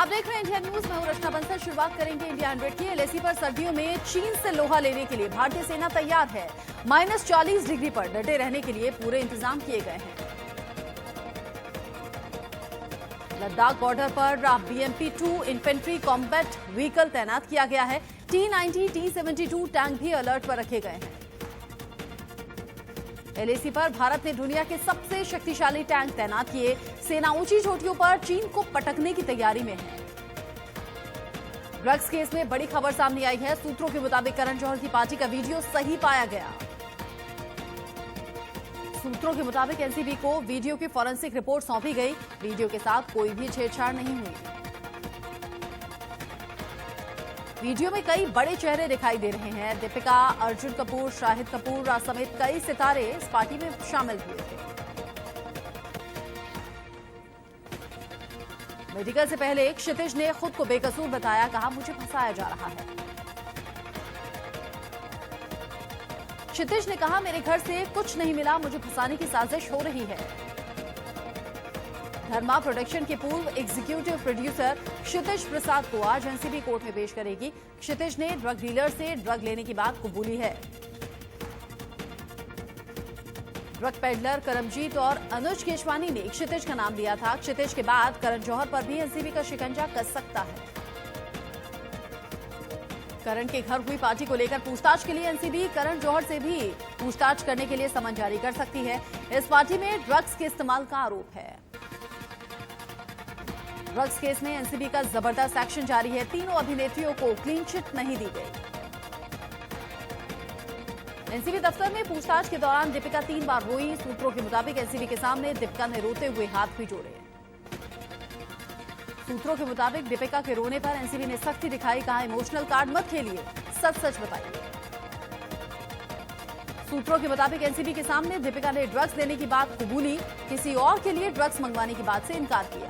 आप देख रहे हैं इंडिया न्यूज। मैं हूं रचना बंसल। शुरुआत करेंगे इंडिया 100 की। एलएसी पर सर्दियों में चीन से लोहा लेने के लिए भारतीय सेना तैयार है। -40 डिग्री पर डटे रहने के लिए पूरे इंतजाम किए गए हैं। लद्दाख बॉर्डर पर BMP-2 इन्फेंट्री कॉम्बैट व्हीकल तैनात किया गया है। T-90, T-72 टैंक भी अलर्ट पर रखे गए हैं। एलएसी पर भारत ने दुनिया के सबसे शक्तिशाली टैंक तैनात किए। सेना ऊंची चोटियों पर चीन को पटकने की तैयारी में है। ड्रग्स केस में बड़ी खबर सामने आई है। सूत्रों के मुताबिक करण जौहर की पार्टी का वीडियो सही पाया गया। सूत्रों के मुताबिक एनसीबी को वीडियो की फॉरेंसिक रिपोर्ट सौंपी गई। वीडियो के साथ कोई भी छेड़छाड़ नहीं हुई। वीडियो में कई बड़े चेहरे दिखाई दे रहे हैं। दीपिका, अर्जुन कपूर, शाहिद कपूर समेत कई सितारे इस पार्टी में शामिल हुए थे। मेडिकल से पहले क्षितिज ने खुद को बेकसूर बताया। कहा, मुझे फंसाया जा रहा है। क्षितिज ने कहा, मेरे घर से कुछ नहीं मिला, मुझे फंसाने की साजिश हो रही है। धर्मा प्रोडक्शन के पूर्व एग्जीक्यूटिव प्रोड्यूसर क्षितिज प्रसाद को आज एनसीबी कोर्ट में पेश करेगी। क्षितिज ने ड्रग डीलर से ड्रग लेने की बात कबूली है। ड्रग पेडलर करमजीत और अनुज केशवानी ने क्षितिज का नाम लिया था। क्षितिज के बाद करण जौहर पर भी एनसीबी का शिकंजा कस सकता है। करण के घर हुई पार्टी को लेकर पूछताछ के लिए एनसीबी करण जौहर से भी पूछताछ करने के लिए समन जारी कर सकती है। इस पार्टी में ड्रग्स के इस्तेमाल का आरोप है। ड्रग्स केस में एनसीबी का जबरदस्त एक्शन जारी है। तीनों अभिनेत्रियों को क्लीन चिट नहीं दी गई। एनसीबी दफ्तर में पूछताछ के दौरान दीपिका 3 बार रोई। सूत्रों के मुताबिक एनसीबी के सामने दीपिका ने रोते हुए हाथ भी जोड़े। सूत्रों के मुताबिक दीपिका के रोने पर एनसीबी ने सख्ती दिखाई। कहा, इमोशनल कार्ड मत खेलिए, सच सच बताइए। सूत्रों के मुताबिक एनसीबी के सामने दीपिका ने ड्रग्स देने की बात कबूली। किसी और के लिए ड्रग्स मंगवाने की बात से इनकार किया।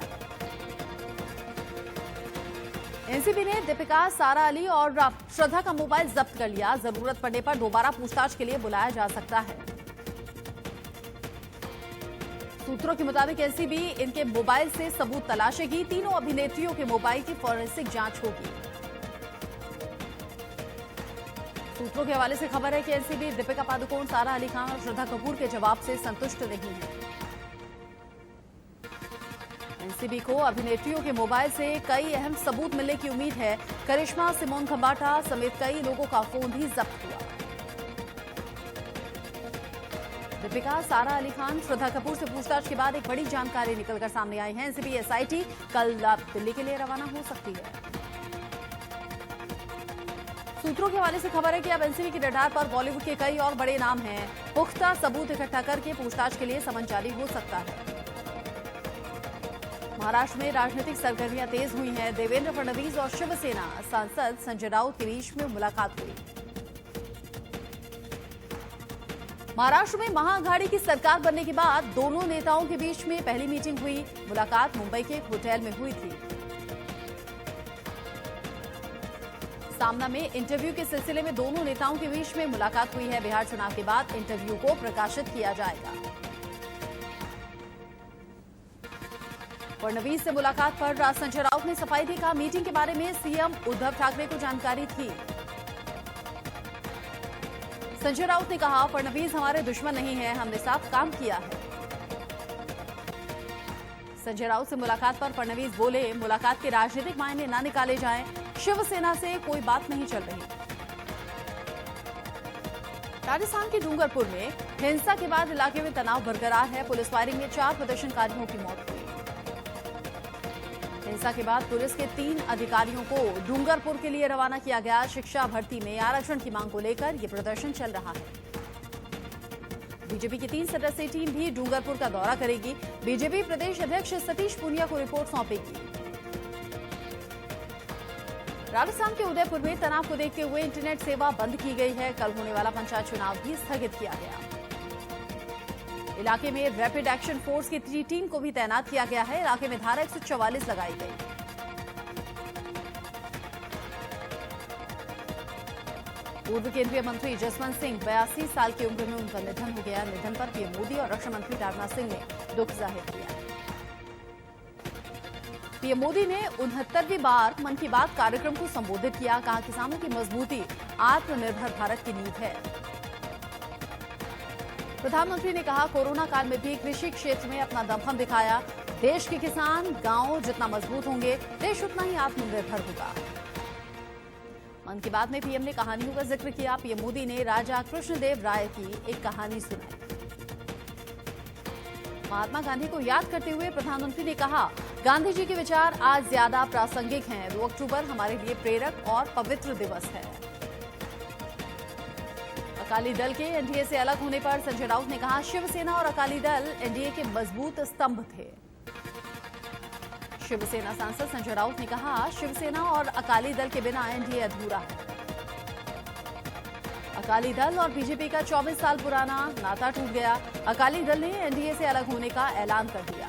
एनसीबी ने दीपिका, सारा अली और श्रद्धा का मोबाइल जब्त कर लिया। जरूरत पड़ने पर दोबारा पूछताछ के लिए बुलाया जा सकता है। सूत्रों के मुताबिक एनसीबी इनके मोबाइल से सबूत तलाशेगी। तीनों अभिनेत्रियों के मोबाइल की फॉरेंसिक जांच होगी। सूत्रों के हवाले से खबर है कि एनसीबी दीपिका पादुकोण, सारा अली खान और श्रद्धा कपूर के जवाब से संतुष्ट नहीं है। एनसीबी को अभिनेत्रियों के मोबाइल से कई अहम सबूत मिलने की उम्मीद है। करिश्मा, सिमोन खंबाटा समेत कई लोगों का फोन भी जब्त हुआ। दीपिका, सारा अली खान, श्रद्धा कपूर से पूछताछ के बाद एक बड़ी जानकारी निकलकर सामने आई है। एनसीबी एसआईटी कल दिल्ली के लिए रवाना हो सकती है। सूत्रों के हवाले से खबर है कि अब एनसीबी के रडार पर बॉलीवुड के कई और बड़े नाम हैं। पुख्ता सबूत इकट्ठा करके पूछताछ के लिए समन जारी हो सकता है। महाराष्ट्र में राजनीतिक सरगर्मियां तेज हुई हैं। देवेंद्र फडणवीस और शिवसेना सांसद संजय राउत के बीच में मुलाकात हुई। महाराष्ट्र में महाअघाड़ी की सरकार बनने के बाद दोनों नेताओं के बीच में पहली मीटिंग हुई। मुलाकात मुंबई के एक होटल में हुई थी। सामना में इंटरव्यू के सिलसिले में दोनों नेताओं के बीच में मुलाकात हुई है। बिहार चुनाव के बाद इंटरव्यू को प्रकाशित किया जाएगा। फडणवीस से मुलाकात पर संजय राउत ने सफाई दी। कहा, मीटिंग के बारे में सीएम उद्धव ठाकरे को जानकारी थी। संजय राउत ने कहा, फडणवीस हमारे दुश्मन नहीं है, हमने साथ काम किया है। संजय राउत से मुलाकात पर फडणवीस बोले, मुलाकात के राजनीतिक मायने न निकाले जाएं, शिवसेना से कोई बात नहीं चल रही। राजस्थान के डूंगरपुर में हिंसा के बाद इलाके में तनाव बरकरार है। पुलिस फायरिंग में 4 प्रदर्शनकारियों की मौत हुई। हिंसा के बाद पुलिस के 3 अधिकारियों को डूंगरपुर के लिए रवाना किया गया। शिक्षा भर्ती में आरक्षण की मांग को लेकर यह प्रदर्शन चल रहा है। बीजेपी की 3 सदस्यीय टीम भी डूंगरपुर का दौरा करेगी। बीजेपी प्रदेश अध्यक्ष सतीश पूनिया को रिपोर्ट सौंपेगी। राजस्थान के उदयपुर में तनाव को देखते हुए इंटरनेट सेवा बंद की गई है। कल होने वाला पंचायत चुनाव भी स्थगित किया गया। इलाके में रैपिड एक्शन फोर्स की 3 टीम को भी तैनात किया गया है। इलाके में धारा 144 लगाई गई। पूर्व केंद्रीय मंत्री जसवंत सिंह 82 साल की उम्र में उनका निधन हो गया। निधन पर पीएम मोदी और रक्षा मंत्री राजनाथ सिंह ने दुख जाहिर किया। पीएम मोदी ने 69वीं बार मन की बात कार्यक्रम को संबोधित किया। कहा, किसानों की मजबूती आत्मनिर्भर भारत की नींव है। प्रधानमंत्री ने कहा, कोरोना काल में भी कृषि क्षेत्र में अपना दमखम दिखाया। देश के किसान, गांव जितना मजबूत होंगे, देश उतना ही आत्मनिर्भर होगा। मन की बात में पीएम ने कहानियों का जिक्र किया। पीएम मोदी ने राजा कृष्णदेव राय की एक कहानी सुनाई। महात्मा गांधी को याद करते हुए प्रधानमंत्री ने कहा, गांधी जी के विचार आज ज्यादा प्रासंगिक हैं। 2 अक्टूबर हमारे लिए प्रेरक और पवित्र दिवस है। अकाली दल के एनडीए से अलग होने पर संजय राउत ने कहा, शिवसेना और अकाली दल एनडीए के मजबूत स्तंभ थे। शिवसेना सांसद संजय राउत ने कहा, शिवसेना और अकाली दल के बिना एनडीए अधूरा है। अकाली दल और बीजेपी का 24 साल पुराना नाता टूट गया। अकाली दल ने एनडीए से अलग होने का ऐलान कर दिया।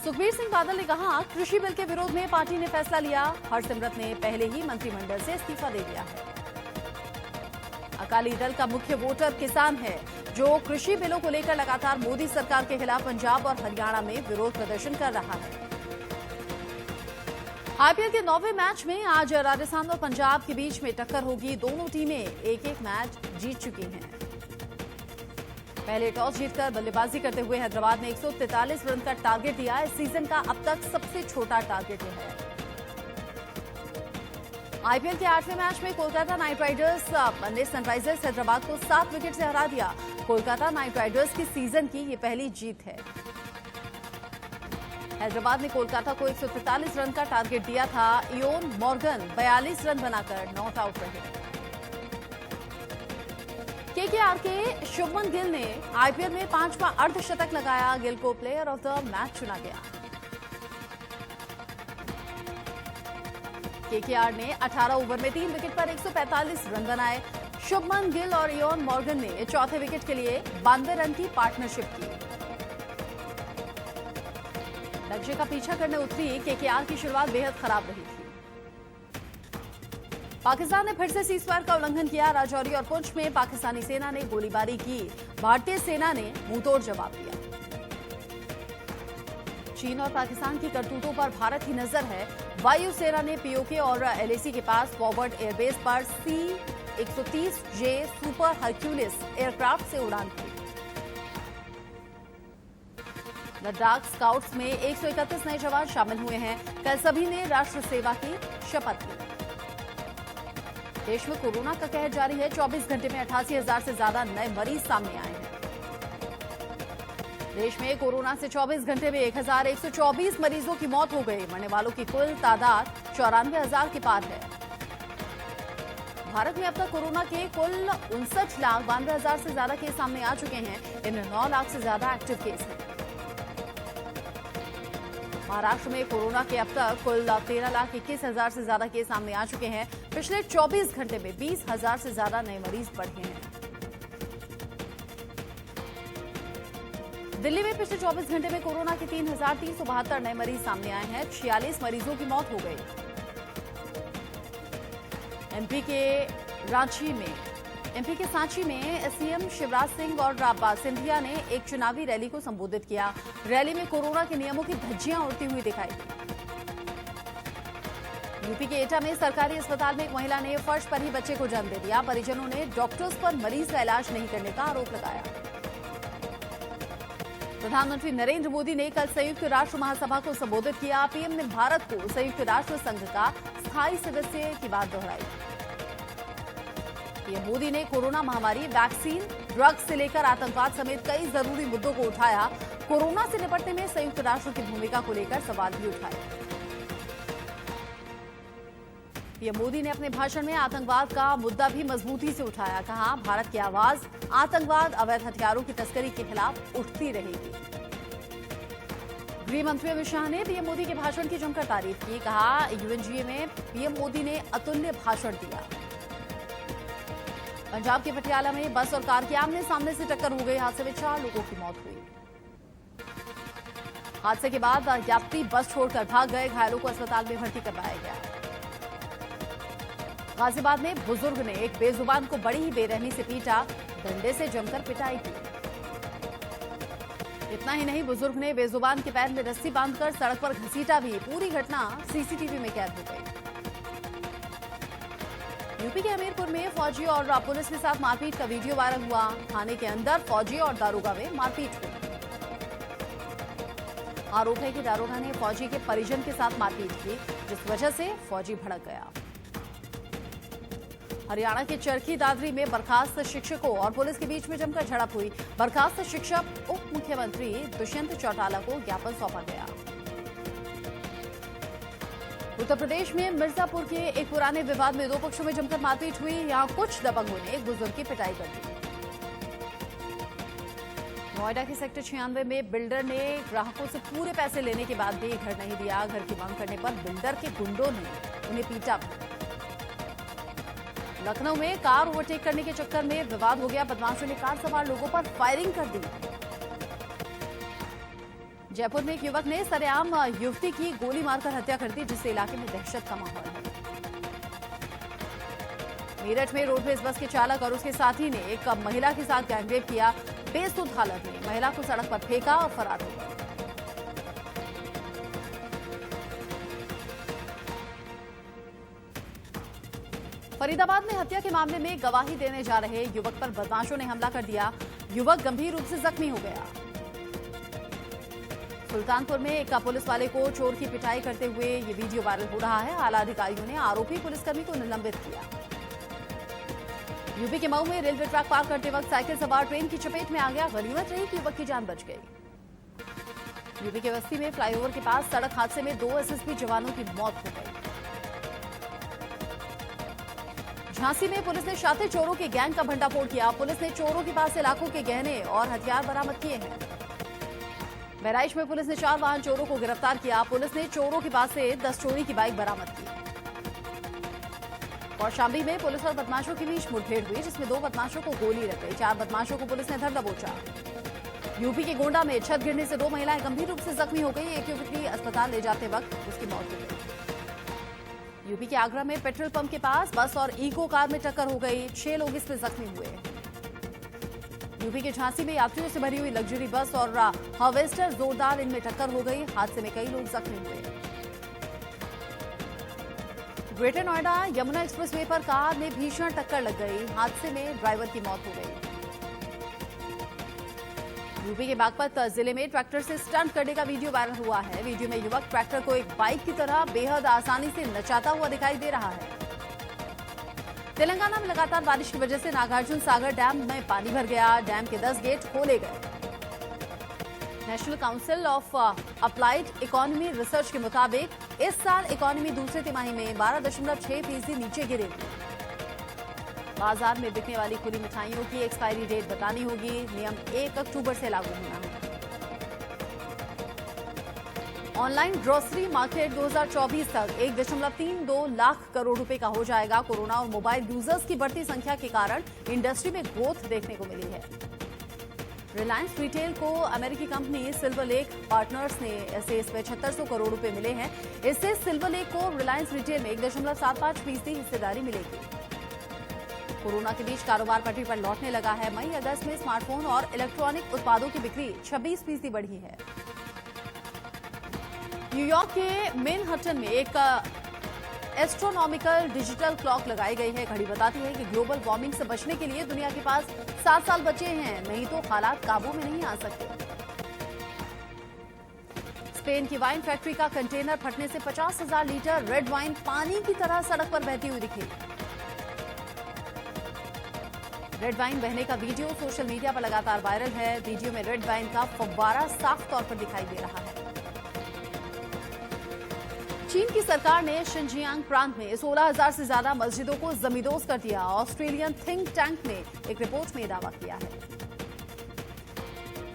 सुखबीर सिंह बादल ने कहा, कृषि बिल के विरोध में पार्टी ने फैसला लिया। हरसिमरत ने पहले ही मंत्रिमंडल से इस्तीफा दे दिया है। अकाली दल का मुख्य वोटर किसान है, जो कृषि बिलों को लेकर लगातार मोदी सरकार के खिलाफ पंजाब और हरियाणा में विरोध प्रदर्शन कर रहा है। आईपीएल के 9वें मैच में आज राजस्थान और पंजाब के बीच में टक्कर होगी। दोनों टीमें एक-एक मैच जीत चुकी हैं। पहले टॉस जीतकर बल्लेबाजी करते हुए हैदराबाद ने 143 रन का टारगेट दिया। इस सीजन का अब तक सबसे छोटा टारगेट है। आईपीएल के 8वें मैच में कोलकाता नाइट राइडर्स ने सनराइजर्स हैदराबाद को 7 विकेट से हरा दिया। कोलकाता नाइट राइडर्स की सीजन की ये पहली जीत है। हैदराबाद ने कोलकाता को 143 रन का टारगेट दिया था। इयोन मॉर्गन 42 रन बनाकर नॉट आउट रहे। केकेआर के शुभमन गिल ने आईपीएल में 5वां अर्धशतक लगाया। गिल को प्लेयर ऑफ द मैच चुना गया। केकेआर ने 18 ओवर में 3 विकेट पर 145 रन बनाए। शुभमन गिल और इयोन मॉर्गन ने चौथे विकेट के लिए 92 रन की पार्टनरशिप की। लक्ष्य का पीछा करने उतरी केकेआर की शुरुआत बेहद खराब रही थी। पाकिस्तान ने फिर से सीजफायर का उल्लंघन किया। राजौरी और पुंछ में पाकिस्तानी सेना ने गोलीबारी की। भारतीय सेना ने मुंहतोड़ जवाब दिया। चीन और पाकिस्तान की करतूतों पर भारत की नजर है। वायुसेना ने पीओके और एलएसी के पास फॉरवर्ड एयरबेस पर C-130J सुपर हरक्यूलिस एयरक्राफ्ट से उड़ान की। लद्दाख स्काउट्स में 131 नए जवान शामिल हुए हैं। कल सभी ने राष्ट्र सेवा की शपथ ली। देश में कोरोना का कहर जारी है। 24 घंटे में 88,000 से ज्यादा नए मरीज सामने आए हैं। देश में कोरोना से 24 घंटे में 1,124 मरीजों की मौत हो गई। मरने वालों की कुल तादाद 94,000 के पार है। भारत में अब तक कोरोना के कुल 59,92,000 से ज्यादा केस सामने आ चुके हैं। इनमें 9 लाख से ज्यादा एक्टिव केस हैं। महाराष्ट्र में कोरोना के अब तक कुल 13,21,000 से ज्यादा केस सामने आ चुके हैं। पिछले 24 घंटे में 20,000 से ज्यादा नए मरीज बढ़े हैं। दिल्ली में पिछले 24 घंटे में कोरोना के 3,372 नए मरीज सामने आए हैं। 46 मरीजों की मौत हो गई। एमपी के सांची में सीएम शिवराज सिंह और राबा सिंधिया ने एक चुनावी रैली को संबोधित किया। रैली में कोरोना के नियमों की धज्जियां उड़ती हुई दिखाई दी। यूपी के एटा में सरकारी अस्पताल में एक महिला ने फर्श पर ही बच्चे को जन्म दे दिया। परिजनों ने डॉक्टर्स पर मरीज का इलाज नहीं करने का आरोप लगाया। प्रधानमंत्री नरेंद्र मोदी ने कल संयुक्त राष्ट्र महासभा को संबोधित किया। पीएम ने भारत को संयुक्त राष्ट्र संघ का स्थायी सदस्य की बात दोहराई। पीएम मोदी ने कोरोना महामारी, वैक्सीन, ड्रग्स से लेकर आतंकवाद समेत कई जरूरी मुद्दों को उठाया। कोरोना से निपटने में संयुक्त राष्ट्र की भूमिका को लेकर सवाल भी उठाए। पीएम मोदी ने अपने भाषण में आतंकवाद का मुद्दा भी मजबूती से उठाया। कहा, भारत की आवाज आतंकवाद, अवैध हथियारों की तस्करी के खिलाफ उठती रहेगी। गृह मंत्री अमित शाह ने पीएम मोदी के भाषण की जमकर तारीफ की। कहा, यूएनजीए में पीएम मोदी ने अतुल्य भाषण दिया। पंजाब के पटियाला में बस और कार की आमने सामने से टक्कर हो गई। हादसे में 4 लोगों की मौत हुई। हादसे के बाद यात्री बस छोड़कर भाग गए। घायलों को अस्पताल में भर्ती करवाया गया। गाजियाबाद में बुजुर्ग ने एक बेजुबान को बड़ी ही बेरहमी से पीटा। डंडे से जमकर पिटाई की। इतना ही नहीं, बुजुर्ग ने बेजुबान के पैर में रस्सी बांधकर सड़क पर घसीटा भी। पूरी घटना सीसीटीवी में कैद हो गई। यूपी के हमीरपुर में फौजी और पुलिस के साथ मारपीट का वीडियो वायरल हुआ। थाने के अंदर फौजी और दारोगा में मारपीट हुई। आरोप है कि दारोगा ने फौजी के परिजन के साथ मारपीट की, जिस वजह से फौजी भड़क गया। हरियाणा के चरखी दादरी में बर्खास्त शिक्षकों और पुलिस के बीच में जमकर झड़प हुई। बर्खास्त शिक्षक उप मुख्यमंत्री दुष्यंत चौटाला को ज्ञापन सौंपा गया। उत्तर प्रदेश में मिर्जापुर के एक पुराने विवाद में दो पक्षों में जमकर मारपीट हुई। यहां कुछ दबंगों ने एक बुजुर्ग की पिटाई कर दी। नोएडा के सेक्टर 96 में बिल्डर ने ग्राहकों से पूरे पैसे लेने के बाद भी घर नहीं दिया। घर की मांग करने पर बिल्डर के गुंडों ने उन्हें पीटा। लखनऊ में कार ओवरटेक करने के चक्कर में विवाद हो गया। बदमाशों ने कार सवार लोगों पर फायरिंग कर दी। जयपुर में एक युवक ने सरेआम युवती की गोली मारकर हत्या कर दी, जिससे इलाके में दहशत का माहौल है। मेरठ में रोडवेज बस के चालक और उसके साथी ने एक महिला के साथ गैंगरेप किया। बेसुध हालत में महिला को सड़क पर फेंका और फरार हो गए। फरीदाबाद में हत्या के मामले में गवाही देने जा रहे युवक पर बदमाशों ने हमला कर दिया। युवक गंभीर रूप से जख्मी हो गया। सुल्तानपुर में एक पुलिस वाले को चोर की पिटाई करते हुए ये वीडियो वायरल हो रहा है। आला अधिकारियों ने आरोपी पुलिसकर्मी को निलंबित किया। यूपी के मऊ में रेलवे ट्रैक पार करते वक्त साइकिल सवार ट्रेन की चपेट में आ गया। गनीमत रही कि युवक की जान बच गई। यूपी के बस्ती में फ्लाईओवर के पास सड़क हादसे में 2 एसएसबी जवानों की मौत हो गई। झांसी में पुलिस ने शातिर चोरों के गैंग का भंडाफोड़ किया। पुलिस ने चोरों के पास से लाखों के गहने और हथियार बरामद किए हैं। बहराइच में पुलिस ने 4 वाहन चोरों को गिरफ्तार किया। पुलिस ने चोरों के पास से 10 चोरी की बाइक बरामद की। और शामली में पुलिस और बदमाशों के बीच मुठभेड़ हुई, जिसमें 2 बदमाशों को गोली लग गई। 4 बदमाशों को पुलिस ने धर दबोचा। यूपी के गोंडा में छत गिरने से 2 महिलाएं गंभीर रूप से जख्मी हो गई। एक युवती अस्पताल ले जाते वक्त उसकी मौत हो गई। यूपी के आगरा में पेट्रोल पंप के पास बस और इको कार में टक्कर हो गई। 6 लोग इसमें जख्मी हुए। यूपी के झांसी में यात्रियों से भरी हुई लग्जरी बस और हार्वेस्टर जोरदार इनमें टक्कर हो गई। हादसे में कई लोग जख्मी हुए। ग्रेटर नोएडा यमुना एक्सप्रेसवे पर कार में भीषण टक्कर लग गई। हादसे में ड्राइवर की मौत हो गई। यूपी के बागपत जिले में ट्रैक्टर से स्टंट करने का वीडियो वायरल हुआ है। वीडियो में युवक ट्रैक्टर को एक बाइक की तरह बेहद आसानी से नचाता हुआ दिखाई दे रहा है। तेलंगाना में लगातार बारिश की वजह से नागार्जुन सागर डैम में पानी भर गया। डैम के 10 गेट खोले गए। National council of applied economy research के मुताबिक इस साल इकोनॉमी दूसरे तिमाही में 12.6% नीचे गिरेगी। बाजार में बिकने वाली खुली मिठाइयों की एक्सपायरी डेट बतानी होगी। नियम 1 अक्टूबर से लागू होना है। ऑनलाइन ग्रोसरी मार्केट 2024 तक 1.32 लाख करोड़ रुपए का हो जाएगा। कोरोना और मोबाइल यूजर्स की बढ़ती संख्या के कारण इंडस्ट्री में ग्रोथ देखने को मिली है। रिलायंस रिटेल को अमेरिकी कंपनी सिल्वर लेक पार्टनर्स ने ऐसे 7500 करोड़ रुपए मिले हैं। इससे सिल्वर लेक को रिलायंस रिटेल में 1.75% हिस्सेदारी मिलेगी। कोरोना के बीच कारोबार पटरी पर लौटने लगा है। मई अगस्त में स्मार्टफोन और इलेक्ट्रॉनिक उत्पादों की बिक्री 26% बढ़ी है। न्यूयॉर्क के मैनहट्टन में एक एस्ट्रोनॉमिकल डिजिटल क्लॉक लगाई गई है। घड़ी बताती है कि ग्लोबल वार्मिंग से बचने के लिए दुनिया के पास 7 साल बचे हैं, नहीं तो हालात काबू में नहीं आ सकते। स्पेन की वाइन फैक्ट्री का कंटेनर फटने से 50,000 लीटर रेड वाइन पानी की तरह सड़क पर बहती हुई दिखी। रेड वाइन बहने का वीडियो सोशल मीडिया पर लगातार वायरल है। वीडियो में रेड वाइन का फव्वारा साफ तौर पर दिखाई दे रहा है। चीन की सरकार ने शिनजियांग प्रांत में 16,000 से ज्यादा मस्जिदों को जमींदोज कर दिया। ऑस्ट्रेलियन थिंक टैंक ने एक रिपोर्ट में दावा किया है।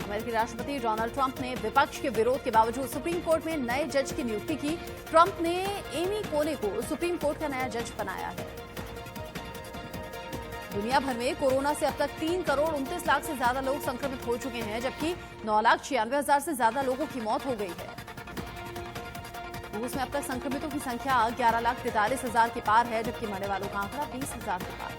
अमेरिकी राष्ट्रपति डोनाल्ड ट्रंप ने विपक्ष के विरोध के बावजूद सुप्रीम कोर्ट में नए जज की नियुक्ति की। ट्रंप ने एमी कोने को सुप्रीम कोर्ट का नया जज बनाया है। दुनिया भर में कोरोना से अब तक 3 करोड़ 29 लाख से ज्यादा लोग संक्रमित हो चुके हैं, जबकि 9,96,000 से ज्यादा लोगों की मौत हो गई है। रूस में अब तक संक्रमितों की संख्या 11,43,000 के पार है, जबकि मरने वालों का आंकड़ा 20,000 के पार।